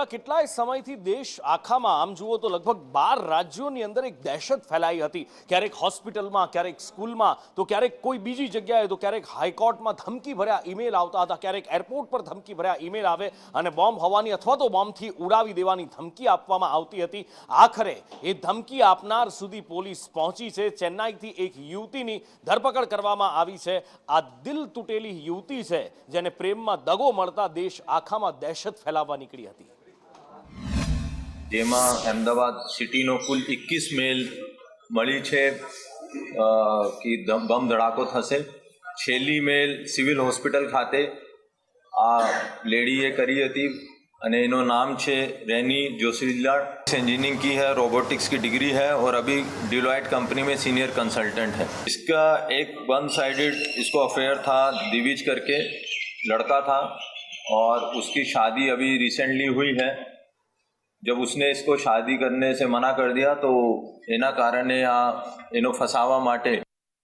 છેલ્લા કેટલાય સમયથી દેશ આખામાં આમ જુઓ તો લગભગ 12 રાજ્યોની અંદર એક દહેશત ફેલાઈ હતી। ક્યારેક હોસ્પિટલમાં, ક્યારેક સ્કૂલમાં, તો ક્યારેક કોઈ બીજી જગ્યાએ, તો ક્યારેક હાઈકોર્ટમાં ધમકી ભર્યા ઈમેલ આવતા હતા, ક્યારેક એરપોર્ટ પર ધમકી ભર્યા ઈમેલ આવે અને બોમ્બ હવાની અથવા તો બોમ્બથી ઉડાવી દેવાની ધમકી આપવામાં આવતી હતી। આખરે એ ધમકી આપનાર સુધી પોલીસ પહોંચી છે। ચેન્નાઈથી એક યુવતીની ધરપકડ કરવામાં આવી છે। આ દિલ તૂટેલી યુવતી છે જેને પ્રેમમાં દગો મળતા દેશ આખામાં દહેશત ફેલાવવા નીકળી હતી। જેમાં અમદાવાદ સિટીનો કુલ 21 મેલ મળી છે કે બમ ધડાકો થશે। છેલ્લી મેલ સિવિલ હોસ્પિટલ ખાતે આ લેડીએ કરી હતી અને એનું નામ છે રેनी जोशीलाल। इंजीनियरिंग की है, रोबोटिक्स की डिग्री है और अभी डिलॉयट कंपनी में सीनियर कंसल्टेंट है। इसका एक वन साइडेड इसको अफेयर था, दिविज करके लड़का था और उसकी शादी अभी रिसेंटली हुई है। जब उसने इसको शादी करने से मना कर दिया तो एना कारणे आ एनो फसावा माटे